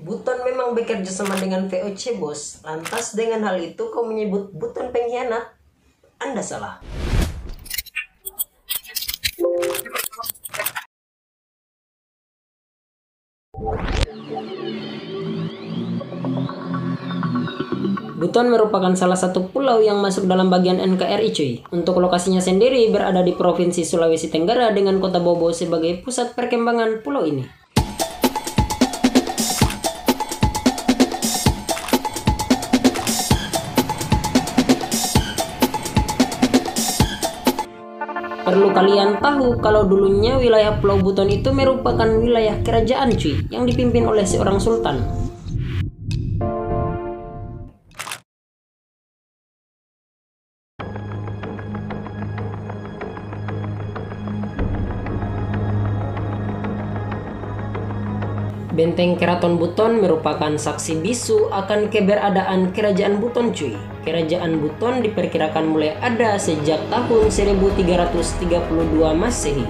Buton memang bekerja sama dengan VOC, bos. Lantas dengan hal itu kau menyebut Buton pengkhianat? Anda salah. Buton merupakan salah satu pulau yang masuk dalam bagian NKRI, cuy. Untuk lokasinya sendiri berada di Provinsi Sulawesi Tenggara dengan kota Bobo sebagai pusat perkembangan pulau ini. Perlu kalian tahu kalau dulunya wilayah Pulau Buton itu merupakan wilayah kerajaan, cuy, yang dipimpin oleh seorang sultan. Benteng Keraton Buton merupakan saksi bisu akan keberadaan Kerajaan Buton, cuy. Kerajaan Buton diperkirakan mulai ada sejak tahun 1332 Masehi.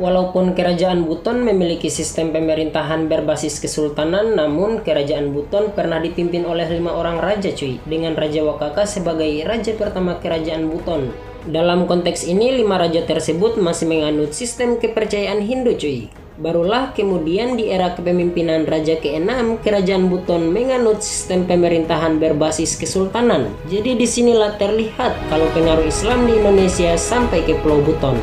Walaupun Kerajaan Buton memiliki sistem pemerintahan berbasis kesultanan, namun Kerajaan Buton pernah dipimpin oleh 5 orang raja, cuy, dengan Raja Wakaka sebagai raja pertama Kerajaan Buton. Dalam konteks ini, 5 raja tersebut masih menganut sistem kepercayaan Hindu, cuy. Barulah kemudian di era kepemimpinan Raja ke-6, Kerajaan Buton menganut sistem pemerintahan berbasis kesultanan. Jadi disinilah terlihat kalau pengaruh Islam di Indonesia sampai ke Pulau Buton.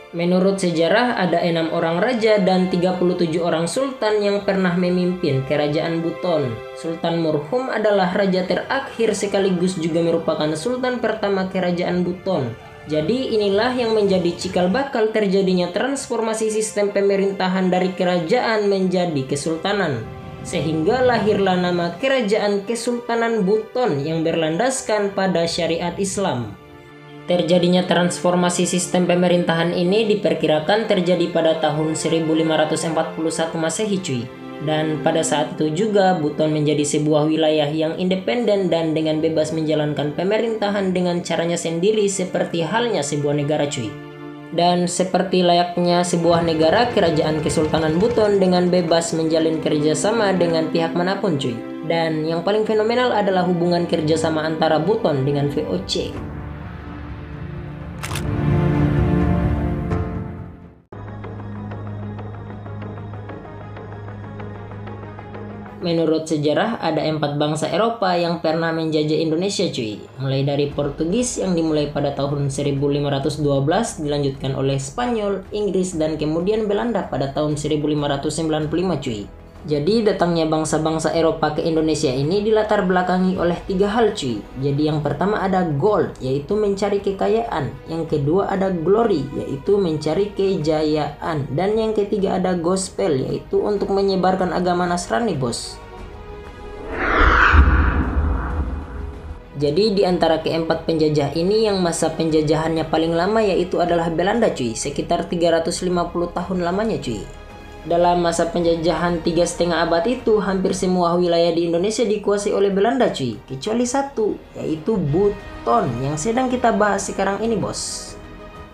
Menurut sejarah, ada 6 orang raja dan 37 orang sultan yang pernah memimpin Kerajaan Buton. Sultan Murhum adalah raja terakhir sekaligus juga merupakan sultan pertama Kerajaan Buton. Jadi inilah yang menjadi cikal bakal terjadinya transformasi sistem pemerintahan dari kerajaan menjadi kesultanan. Sehingga lahirlah nama Kerajaan Kesultanan Buton yang berlandaskan pada syariat Islam. Terjadinya transformasi sistem pemerintahan ini diperkirakan terjadi pada tahun 1541 Masehi, cuy. Dan pada saat itu juga Buton menjadi sebuah wilayah yang independen dan dengan bebas menjalankan pemerintahan dengan caranya sendiri seperti halnya sebuah negara, cuy. Dan seperti layaknya sebuah negara, Kerajaan Kesultanan Buton dengan bebas menjalin kerjasama dengan pihak manapun, cuy. Dan yang paling fenomenal adalah hubungan kerjasama antara Buton dengan VOC. Menurut sejarah, ada 4 bangsa Eropa yang pernah menjajah Indonesia, cuy. Mulai dari Portugis yang dimulai pada tahun 1512, dilanjutkan oleh Spanyol, Inggris, dan kemudian Belanda pada tahun 1595, cuy. Jadi datangnya bangsa-bangsa Eropa ke Indonesia ini dilatar belakangi oleh 3 hal, cuy. Jadi yang pertama ada gold, yaitu mencari kekayaan. Yang kedua ada glory, yaitu mencari kejayaan. Dan yang ketiga ada gospel, yaitu untuk menyebarkan agama Nasrani, bos. Jadi di antara keempat penjajah ini yang masa penjajahannya paling lama yaitu adalah Belanda, cuy. Sekitar 350 tahun lamanya, cuy. Dalam masa penjajahan 3,5 abad itu, hampir semua wilayah di Indonesia dikuasai oleh Belanda, cuy. Kecuali satu, yaitu Buton yang sedang kita bahas sekarang ini, bos.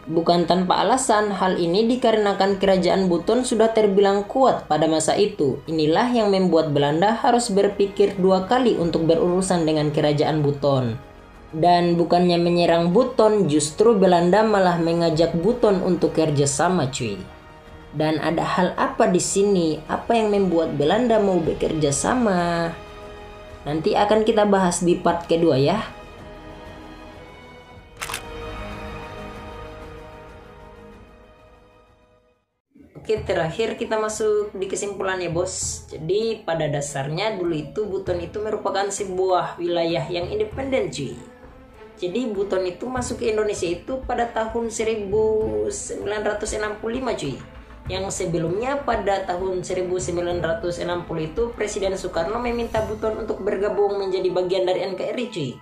Bukan tanpa alasan, hal ini dikarenakan Kerajaan Buton sudah terbilang kuat pada masa itu. Inilah yang membuat Belanda harus berpikir 2 kali untuk berurusan dengan Kerajaan Buton. Dan bukannya menyerang Buton, justru Belanda malah mengajak Buton untuk kerjasama, cuy. Dan ada hal apa di sini? Apa yang membuat Belanda mau bekerja sama? Nanti akan kita bahas di part kedua, ya. Oke, terakhir kita masuk di kesimpulannya, bos. Jadi pada dasarnya dulu itu Buton itu merupakan sebuah wilayah yang independen, cuy. Jadi Buton itu masuk ke Indonesia itu pada tahun 1965, cuy. Yang sebelumnya pada tahun 1960 itu Presiden Soekarno meminta Buton untuk bergabung menjadi bagian dari NKRI, cuy.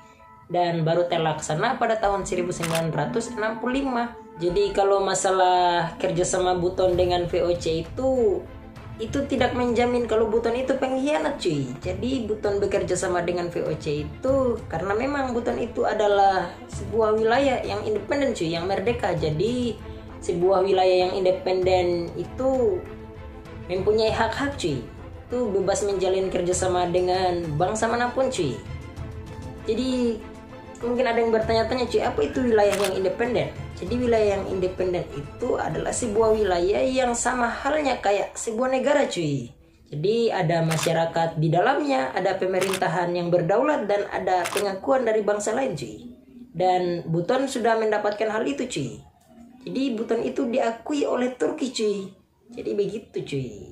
dan baru terlaksana pada tahun 1965. Jadi kalau masalah kerjasama Buton dengan VOC itu tidak menjamin kalau Buton itu pengkhianat cuy. Jadi Buton bekerja sama dengan VOC itu karena memang Buton itu adalah sebuah wilayah yang independen cuy, yang merdeka. Jadi sebuah wilayah yang independen itu mempunyai hak-hak cuy. Itu bebas menjalin kerjasama dengan bangsa manapun cuy. Jadi mungkin ada yang bertanya-tanya cuy, apa itu wilayah yang independen? Jadi wilayah yang independen itu adalah sebuah wilayah yang sama halnya kayak sebuah negara cuy. Jadi ada masyarakat di dalamnya, ada pemerintahan yang berdaulat, dan ada pengakuan dari bangsa lain cuy. Dan Buton sudah mendapatkan hal itu cuy. Jadi Buton itu diakui oleh Turki cuy. Jadi begitu cuy.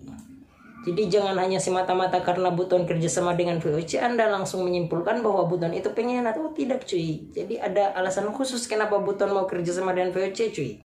Jadi jangan hanya semata-mata karena Buton kerjasama dengan VOC Anda langsung menyimpulkan bahwa Buton itu pengkhianat. Oh tidak cuy. Jadi ada alasan khusus kenapa Buton mau kerjasama dengan VOC cuy.